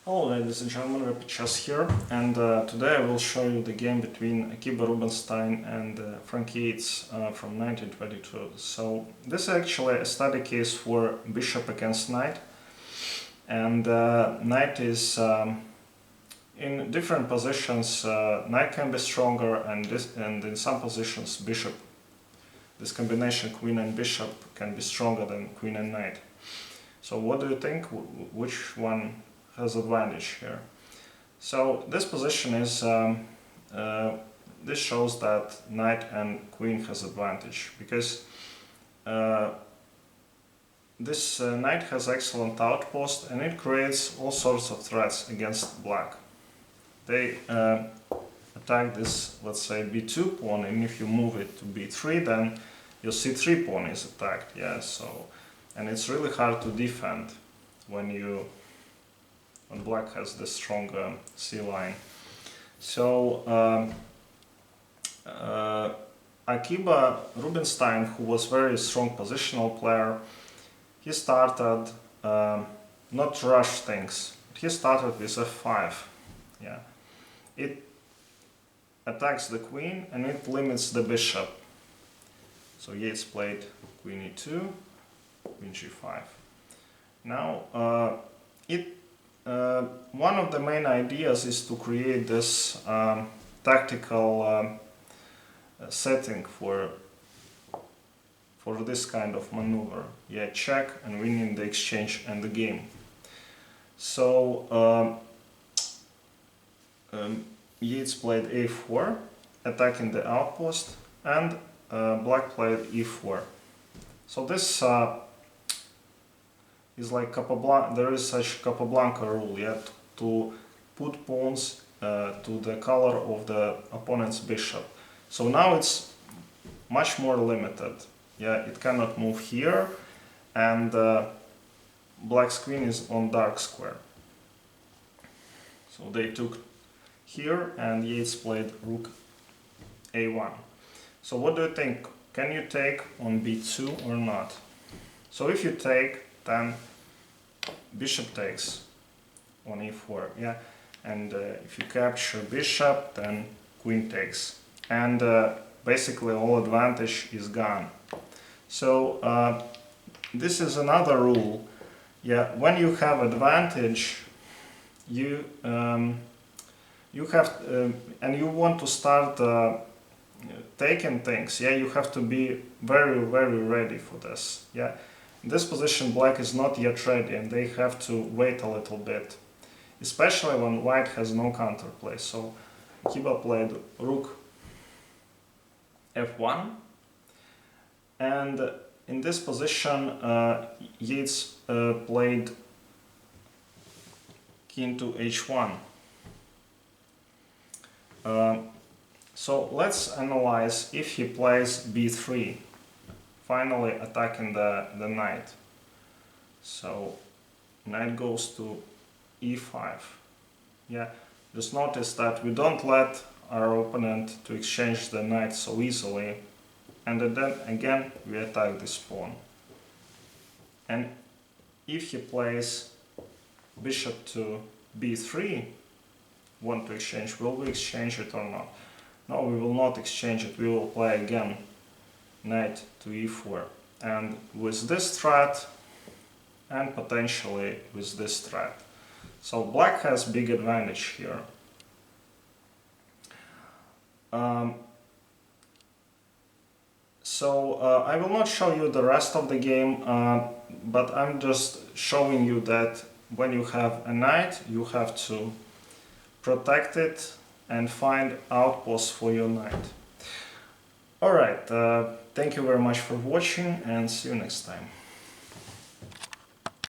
Hello ladies and gentlemen, Rapid Chess here, and today I will show you the game between GM Rubinstein and Frank Yates from 1922. So this is actually a study case for bishop against knight, and knight is in different positions. Knight can be stronger, and in some positions bishop. This combination queen and bishop can be stronger than queen and knight. So what do you think? Which one has advantage here? So this position is this shows that knight and queen has advantage because this knight has excellent outpost and it creates all sorts of threats against black. They attack this, let's say, b2 pawn, and if you move it to b3, then your c3 pawn is attacked. Yeah, so and it's really hard to defend when black has this strong c line. So Akiba Rubinstein, who was very strong positional player, he started not to rush things. He started with f5. Yeah, it attacks the queen and it limits the bishop. So Yates played queen e2, queen g5. Now one of the main ideas is to create this tactical setting for this kind of maneuver. Yeah, check and winning the exchange and the game. So Yates played a4, attacking the outpost, and black played e4. So this is like Capablanca. There is such Capablanca rule, yeah, to put pawns to the color of the opponent's bishop. So now it's much more limited. Yeah, it cannot move here, and black's queen is on dark square. So they took here, and Yates played rook a1. So what do you think? Can you take on b2 or not? So if you take, then bishop takes on e4, yeah, and if you capture bishop, then queen takes, and basically all advantage is gone. So this is another rule. Yeah, when you have advantage, you have and you want to start taking things. Yeah, you have to be very ready for this. Yeah. In this position, black is not yet ready, and they have to wait a little bit, especially when white has no counterplay. So Akiba played rook f1, and in this position Yates played king to h1. So let's analyze if he plays b3, finally attacking the knight. So knight goes to e5. Yeah, just notice that we don't let our opponent to exchange the knight so easily, and then again we attack this pawn. And if he plays bishop to b3, want to exchange, will we exchange it or not? No, we will not exchange it. We will play again knight to e4, and with this threat and potentially with this threat. So black has big advantage here. I will not show you the rest of the game, but I'm just showing you that when you have a knight, you have to protect it and find outposts for your knight. Alright, thank you very much for watching, and see you next time.